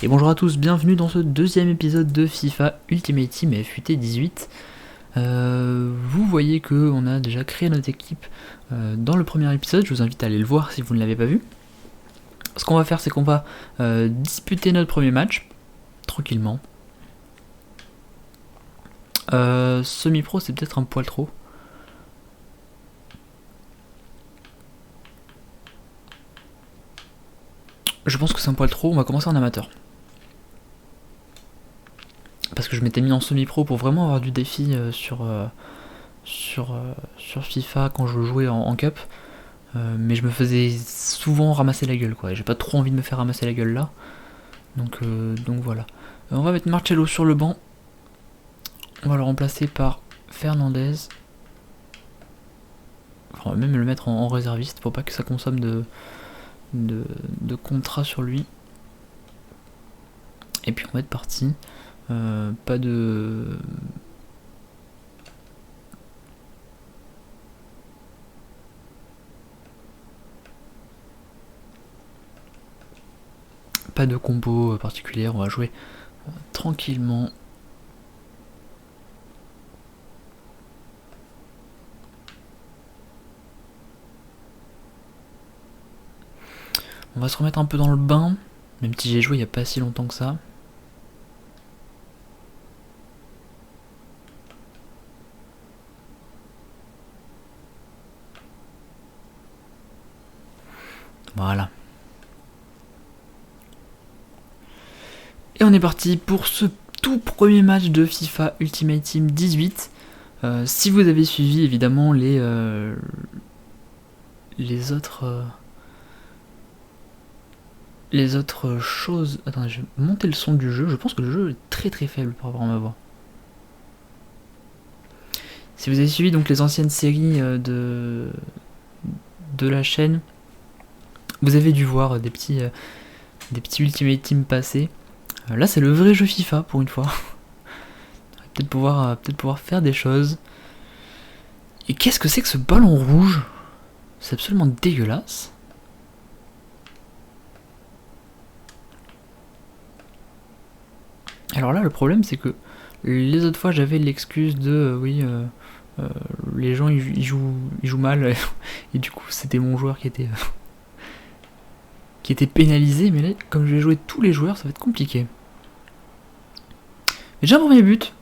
Et bonjour à tous, bienvenue dans ce deuxième épisode de FIFA Ultimate Team FUT 18. Vous voyez qu'on a déjà créé notre équipe dans le premier épisode, je vous invite à aller le voir si vous ne l'avez pas vu. Ce qu'on va faire, c'est qu'on va disputer notre premier match, tranquillement. Semi-pro, c'est peut-être un poil trop. Je pense que c'est un poil trop, on va commencer en amateur. Parce que je m'étais mis en semi-pro pour vraiment avoir du défi sur FIFA quand je jouais en cup. Mais je me faisais souvent ramasser la gueule, quoi. Et j'ai pas trop envie de me faire ramasser la gueule là. Donc voilà. On va mettre Marcello sur le banc. On va le remplacer par Fernandez. Enfin, on va même le mettre en réserviste pour pas que ça consomme de contrat sur lui. Et puis on va être parti. Pas de combo particulière, on va jouer tranquillement. On va se remettre un peu dans le bain, même si j'ai joué il n'y a pas si longtemps que ça. Voilà. Et on est parti pour ce tout premier match de FIFA Ultimate Team 18. Si vous avez suivi évidemment les autres choses... Attendez, je vais monter le son du jeu. Je pense que le jeu est très très faible par rapport à ma voix. Si vous avez suivi donc les anciennes séries de la chaîne, vous avez dû voir des petits Ultimate Team passés. Là c'est le vrai jeu FIFA pour une fois. Peut-être pouvoir faire des choses. Et qu'est-ce que c'est que ce ballon rouge? C'est absolument dégueulasse. Alors là le problème c'est que les autres fois j'avais l'excuse de les gens ils jouent mal et du coup c'était mon joueur qui était pénalisé, mais là comme je vais jouer tous les joueurs ça va être compliqué. Mais j'ai un premier but,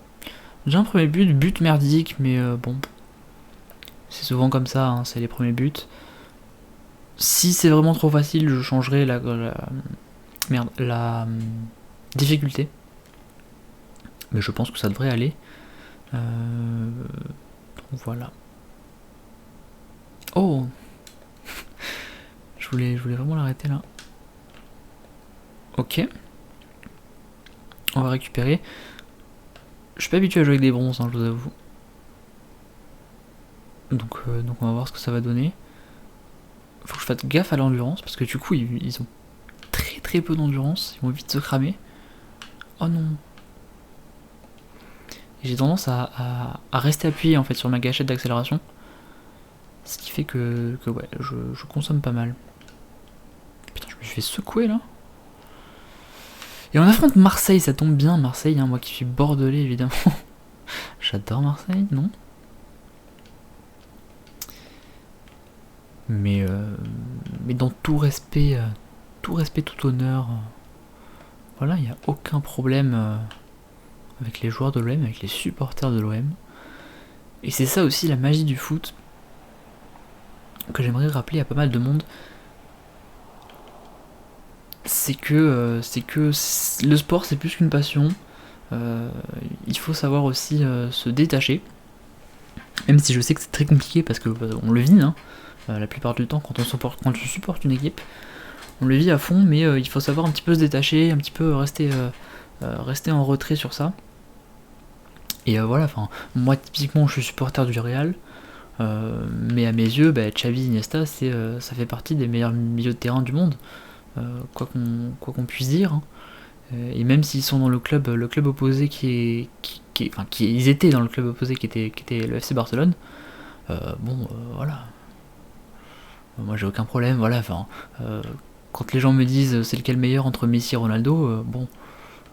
but merdique, mais bon, c'est souvent comme ça, hein, c'est les premiers buts. Si c'est vraiment trop facile, je changerai la difficulté. Mais je pense que ça devrait aller. Donc voilà. Oh je voulais vraiment l'arrêter là. Ok. On va récupérer. Je suis pas habitué à jouer avec des bronzes, hein, je vous avoue. Donc on va voir ce que ça va donner. Faut que je fasse gaffe à l'endurance, parce que du coup ils ont très très peu d'endurance, ils vont vite se cramer. Oh non. Et j'ai tendance à rester appuyé en fait sur ma gâchette d'accélération. Ce qui fait que ouais, je consomme pas mal. Putain, je me suis fait secouer là. Et on affronte Marseille, ça tombe bien, Marseille, hein, moi qui suis bordelais évidemment. J'adore Marseille, non? Mais dans tout respect, tout honneur, voilà, il n'y a aucun problème avec les joueurs de l'OM, avec les supporters de l'OM. Et c'est ça aussi la magie du foot, que j'aimerais rappeler à pas mal de monde. C'est que le sport c'est plus qu'une passion. Il faut savoir aussi se détacher. Même si je sais que c'est très compliqué parce que on le vit, hein, la plupart du temps quand tu supportes une équipe, on le vit à fond, mais il faut savoir un petit peu se détacher, un petit peu rester en retrait sur ça. Et voilà, enfin, moi typiquement je suis supporter du Real, mais à mes yeux, Xavi, Iniesta, ça fait partie des meilleurs milieux de terrain du monde, quoi qu'on puisse dire. Hein. Et même s'ils sont dans le club opposé ils étaient dans le club opposé qui était le FC Barcelone, voilà. Moi j'ai aucun problème, voilà, enfin, quand les gens me disent c'est lequel meilleur entre Messi et Ronaldo, bon,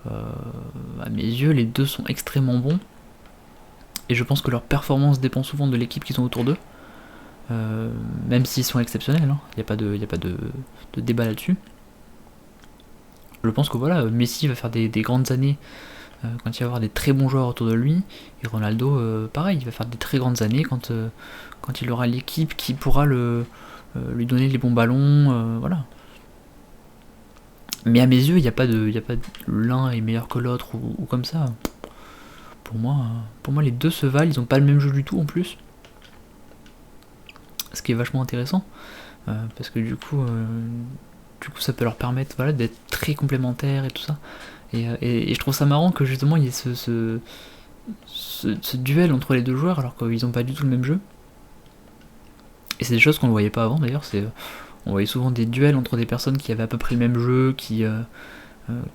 à mes yeux, les deux sont extrêmement bons. Et je pense que leur performance dépend souvent de l'équipe qu'ils ont autour d'eux. Même s'ils sont exceptionnels, hein. Il n'y a pas de débat là-dessus. Je pense que voilà, Messi va faire des grandes années quand il va avoir des très bons joueurs autour de lui, et Ronaldo, pareil, il va faire des très grandes années quand il aura l'équipe qui pourra lui donner les bons ballons, voilà. Mais à mes yeux, il n'y a pas de l'un est meilleur que l'autre ou comme ça. Pour moi, les deux se valent, ils n'ont pas le même jeu du tout en plus. Ce qui est vachement intéressant, parce que du coup, ça peut leur permettre, voilà, d'être très complémentaires et tout ça. Et je trouve ça marrant que justement il y ait ce duel entre les deux joueurs alors qu'ils n'ont pas du tout le même jeu. Et c'est des choses qu'on ne voyait pas avant d'ailleurs. On voyait souvent des duels entre des personnes qui avaient à peu près le même jeu, qui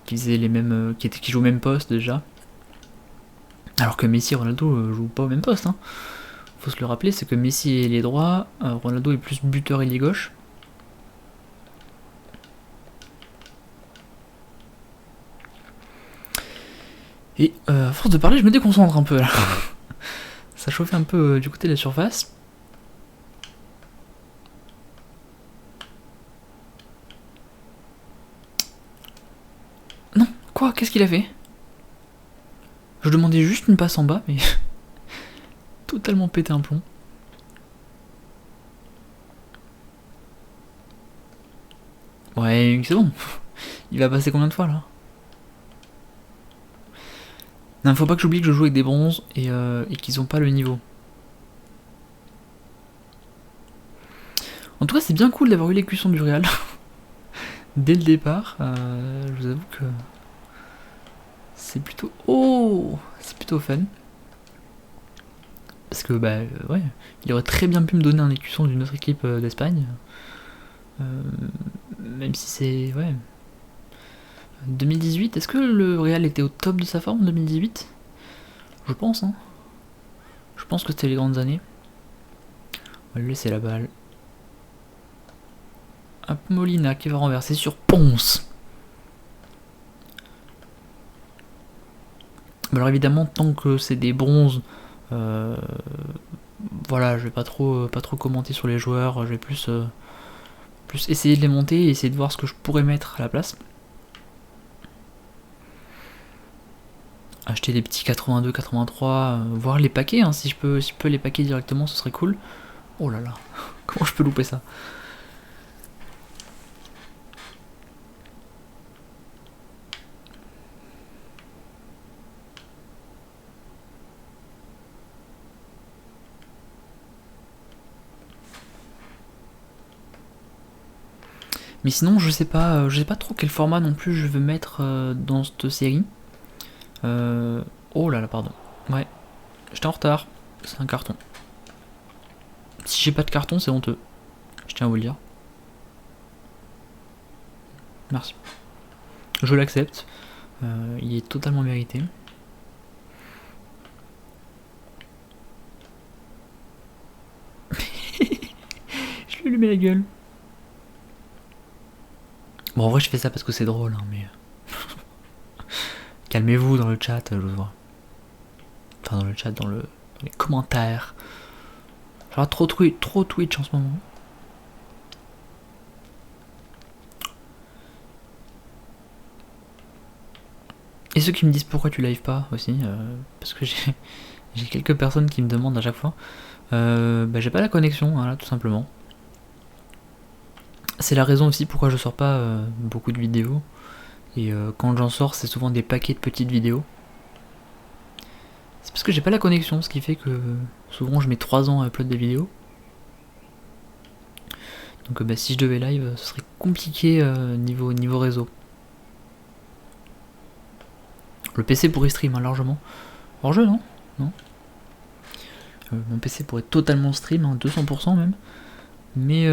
faisaient les mêmes, qui jouent au même poste déjà. Alors que Messi et Ronaldo jouent pas au même poste, hein. Faut se le rappeler, c'est que Messi est les droits, Ronaldo est plus buteur et ailier gauche. Et à force de parler, je me déconcentre un peu là. Ça chauffait un peu du côté de la surface. Non, quoi? Qu'est-ce qu'il a fait? Je demandais juste une passe en bas, mais totalement pété un plomb. Ouais, c'est bon. Il va passer combien de fois là? Non, faut pas que j'oublie que je joue avec des bronzes et qu'ils ont pas le niveau. En tout cas, c'est bien cool d'avoir eu l'écusson du Real dès le départ. Je vous avoue que c'est plutôt fun. Parce que ouais, il aurait très bien pu me donner un écusson d'une autre équipe d'Espagne. Même si c'est ouais. 2018, est-ce que le Real était au top de sa forme en 2018? Je pense, hein. Je pense que c'était les grandes années. On va lui laisser la balle. Hop, Molina qui va renverser sur Ponce. Alors évidemment, tant que c'est des bronzes, voilà, je vais pas trop commenter sur les joueurs. Je vais plus essayer de les monter et essayer de voir ce que je pourrais mettre à la place. Acheter des petits 82, 83, voir les paquets, hein, si je peux les paquets directement, ce serait cool. Oh là là, comment je peux louper ça? Mais sinon, je sais pas trop quel format non plus je veux mettre dans cette série. Oh là là, pardon. Ouais, j'étais en retard. C'est un carton. Si j'ai pas de carton, c'est honteux. Je tiens à vous le dire. Merci. Je l'accepte. Il est totalement mérité. Je lui allumé la gueule. Bon, en vrai, je fais ça parce que c'est drôle, hein, mais. Calmez-vous dans le chat, je vous vois. Enfin, dans le chat, dans les commentaires. Genre, trop Twitch en ce moment. Et ceux qui me disent pourquoi tu live pas aussi, parce que j'ai quelques personnes qui me demandent à chaque fois. J'ai pas la connexion, voilà, tout simplement. C'est la raison aussi pourquoi je sors pas beaucoup de vidéos. Et quand j'en sors, c'est souvent des paquets de petites vidéos. C'est parce que j'ai pas la connexion, ce qui fait que souvent je mets 3 ans à upload des vidéos. Donc si je devais live, ce serait compliqué niveau réseau. Le PC pourrait stream hein, largement. Hors jeu, non? Non. Mon PC pourrait totalement stream, hein, 200% même. Mais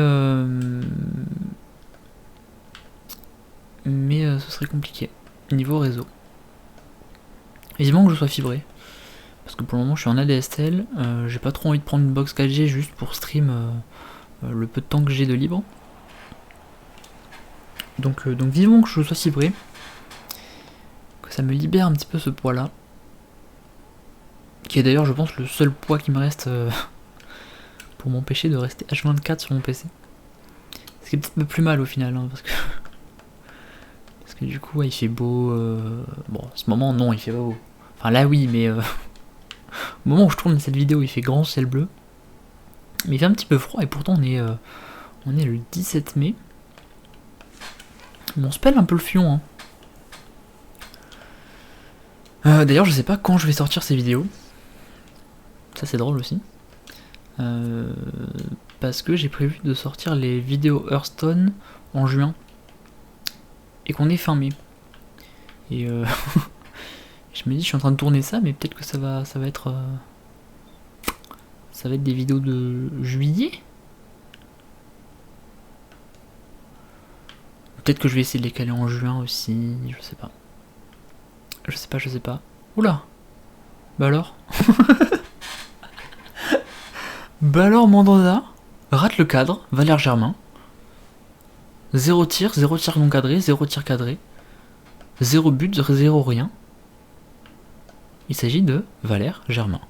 ce serait compliqué. Niveau réseau. Évidemment que je sois fibré. Parce que pour le moment je suis en ADSL. J'ai pas trop envie de prendre une box 4G juste pour stream le peu de temps que j'ai de libre. Donc vivement que je sois cybré, que ça me libère un petit peu ce poids là, qui est d'ailleurs je pense le seul poids qui me reste pour m'empêcher de rester H24 sur mon PC. Ce qui est peut-être plus mal au final, hein, parce que du coup ouais, il fait beau. Bon, en ce moment non, il fait pas beau. Enfin là oui, mais au moment où je tourne cette vidéo, il fait grand ciel bleu. Mais il fait un petit peu froid et pourtant on est le 17 mai. Bon, on se pèle un peu le fion. Hein. D'ailleurs, je sais pas quand je vais sortir ces vidéos. Ça c'est drôle aussi. Parce que j'ai prévu de sortir les vidéos Hearthstone en juin. Et qu'on est fin mai. Et je me dis, je suis en train de tourner ça, mais peut-être que ça va être... ça va être des vidéos de juillet. Peut-être que je vais essayer de les caler en juin aussi, je sais pas. Je sais pas. Oula. Bah alors. Bah alors Mandanda rate le cadre, Valère Germain. 0 tir non cadré, 0 tir cadré. 0 but, 0 rien. Il s'agit de Valère Germain.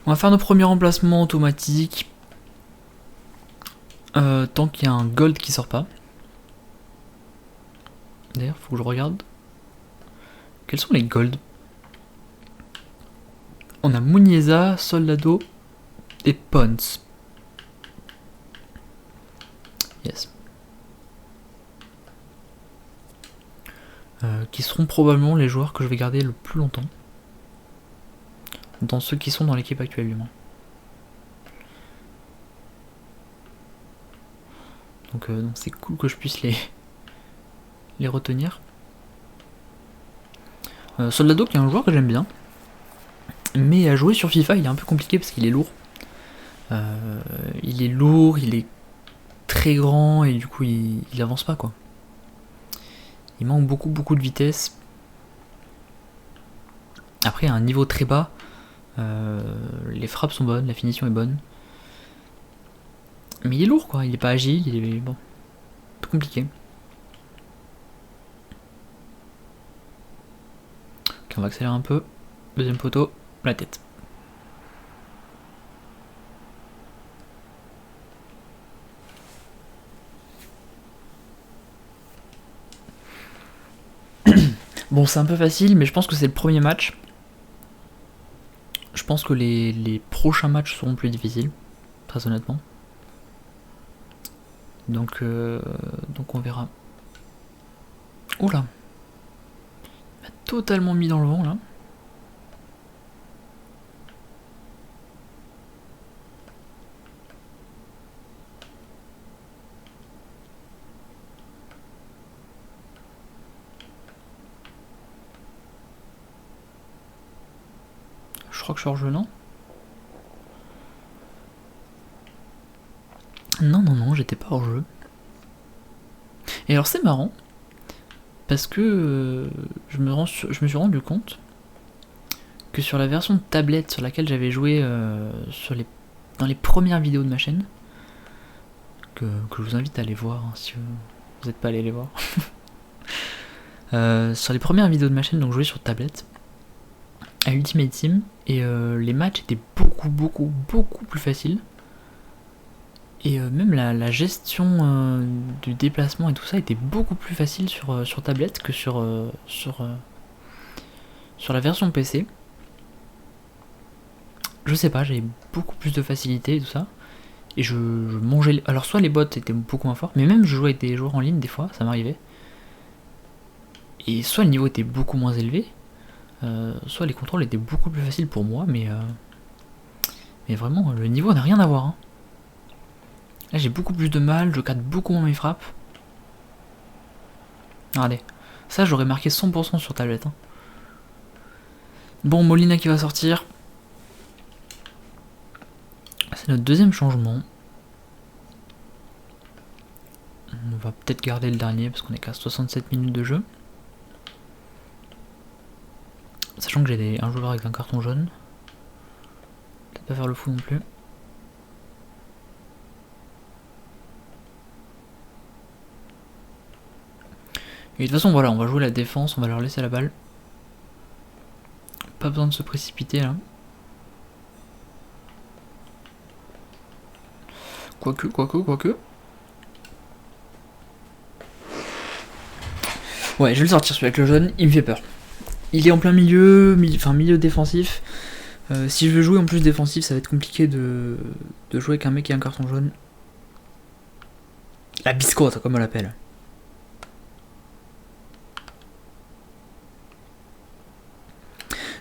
On va faire nos premiers remplacements automatiques. Tant qu'il y a un gold qui sort pas. D'ailleurs, faut que je regarde. Quels sont les golds? On a Muniesa, Soldado et Pons. Yes. Qui seront probablement les joueurs que je vais garder le plus longtemps. Dans ceux qui sont dans l'équipe actuelle du moins. Donc c'est cool que je puisse les retenir. Soldado qui est un joueur que j'aime bien. Mais à jouer sur FIFA il est un peu compliqué parce qu'il est lourd. Il est très grand et du coup il avance pas quoi. Il manque beaucoup de vitesse. Après à un niveau très bas, les frappes sont bonnes, la finition est bonne. Mais il est lourd quoi, il est pas agile, il est bon. Un peu compliqué. Ok, on va accélérer un peu. Deuxième poteau, la tête. Bon, c'est un peu facile, mais je pense que c'est le premier match. Je pense que les prochains matchs seront plus difficiles, très honnêtement. Donc on verra. Oula, il m'a totalement mis dans le vent là. Je crois que je suis hors jeu, non? Non, j'étais pas hors jeu. Et alors c'est marrant, parce que je me suis rendu compte que sur la version de tablette sur laquelle j'avais joué dans les premières vidéos de ma chaîne, que je vous invite à aller voir hein, si vous n'êtes pas allé les voir. Sur les premières vidéos de ma chaîne, donc je jouais sur tablette à Ultimate Team et les matchs étaient beaucoup plus faciles. Et même la gestion du déplacement et tout ça était beaucoup plus facile sur tablette que sur la version PC. Je sais pas, j'avais beaucoup plus de facilité et tout ça. Et je mangeais... Alors soit les bots étaient beaucoup moins forts, mais même je jouais avec des joueurs en ligne des fois, ça m'arrivait. Et soit le niveau était beaucoup moins élevé, soit les contrôles étaient beaucoup plus faciles pour moi, mais vraiment le niveau n'a rien à voir. Hein. Là j'ai beaucoup plus de mal, je cadre beaucoup moins mes frappes. Regardez, ça j'aurais marqué 100% sur tablette. Hein. Bon, Molina qui va sortir. C'est notre deuxième changement. On va peut-être garder le dernier parce qu'on est qu'à 67 minutes de jeu. Sachant que j'ai un joueur avec un carton jaune. Peut-être pas faire le fou non plus. Et de toute façon, voilà, on va jouer la défense, on va leur laisser la balle. Pas besoin de se précipiter là. Quoique. Ouais, je vais le sortir celui avec le jaune, il me fait peur. Il est en plein milieu, milieu défensif. Si je veux jouer en plus défensif, ça va être compliqué de jouer avec un mec qui a un carton jaune. La biscotte, comme on l'appelle.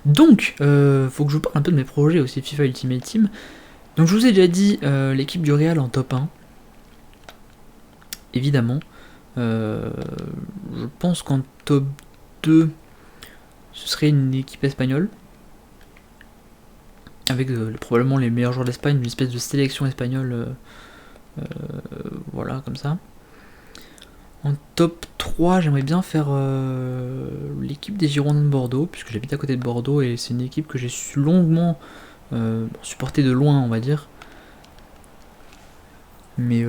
Donc, faut que je vous parle un peu de mes projets aussi FIFA Ultimate Team. Donc je vous ai déjà dit l'équipe du Real en top 1. Évidemment. Je pense qu'en top 2, ce serait une équipe espagnole. Avec probablement les meilleurs joueurs d'Espagne, une espèce de sélection espagnole. Voilà, comme ça. En top 3, j'aimerais bien faire l'équipe des Girondins de Bordeaux, puisque j'habite à côté de Bordeaux et c'est une équipe que j'ai longuement supporter de loin, on va dire. Mais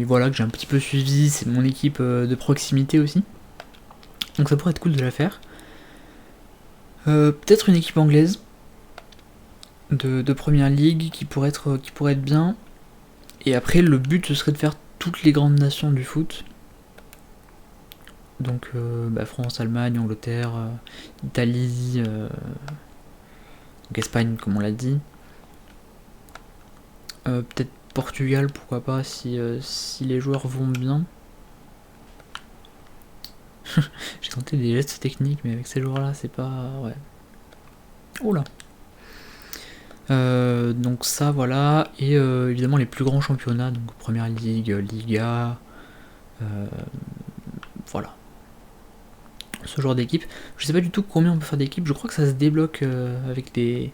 voilà, que j'ai un petit peu suivi, c'est mon équipe de proximité aussi. Donc ça pourrait être cool de la faire. Peut-être une équipe anglaise de première ligue qui pourrait être bien. Et après, le but ce serait de faire toutes les grandes nations du foot. Donc France, Allemagne, Angleterre, Italie, donc Espagne comme on l'a dit. Peut-être Portugal, pourquoi pas, si les joueurs vont bien. J'ai tenté des gestes techniques, mais avec ces joueurs-là, c'est pas... Ouais. Oula. Donc ça, voilà. Et évidemment, les plus grands championnats, donc Première Ligue, Liga... voilà. Ce genre d'équipe. Je sais pas du tout combien on peut faire d'équipes. Je crois que ça se débloque avec les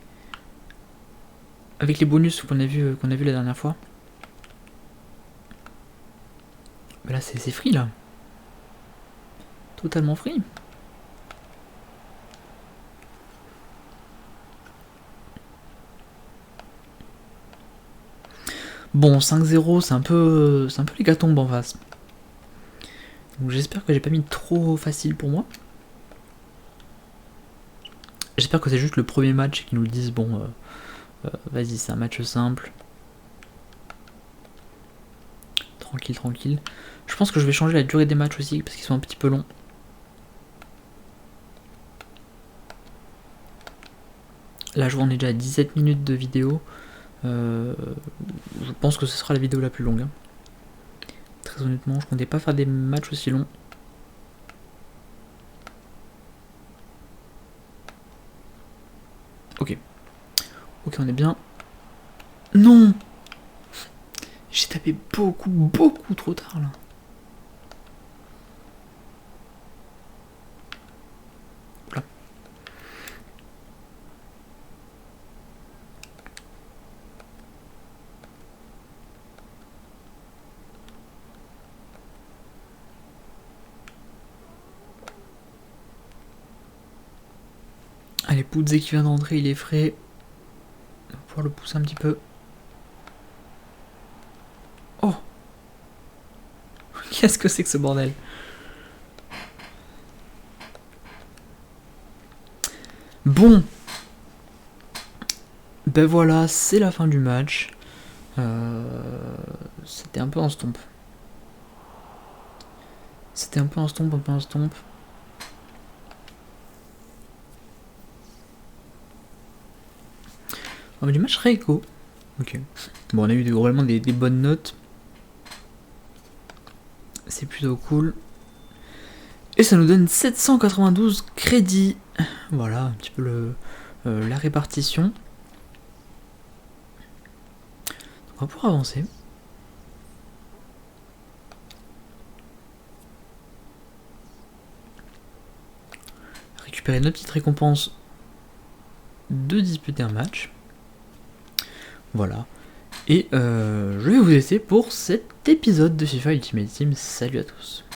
bonus qu'on a vu la dernière fois. Mais là, c'est free, là. Totalement free. Bon, 5-0, c'est un peu l'hécatombe en face. Donc j'espère que j'ai pas mis trop facile pour moi. J'espère que c'est juste le premier match qui nous le disent, bon, vas-y, c'est un match simple. Tranquille. Je pense que je vais changer la durée des matchs aussi, parce qu'ils sont un petit peu longs. Là, je vois, on est déjà à 17 minutes de vidéo. Je pense que ce sera la vidéo la plus longue. Hein. Très honnêtement, je comptais pas faire des matchs aussi longs. Ok, on est bien. Non! J'ai tapé beaucoup trop tard là. Voilà. Allez, Poudzé qui vient d'entrer, il est frais. On va pouvoir le pousser un petit peu. Oh! Qu'est-ce que c'est que ce bordel? Bon! Ben voilà, c'est la fin du match. C'était un peu en stomp. On a du match rééco. Ok. Bon, on a eu vraiment des bonnes notes. C'est plutôt cool. Et ça nous donne 792 crédits. Voilà, un petit peu la répartition. Donc on va pouvoir avancer. Récupérer notre petite récompense de disputer un match. Voilà. Et je vais vous laisser pour cet épisode de FIFA Ultimate Team. Salut à tous.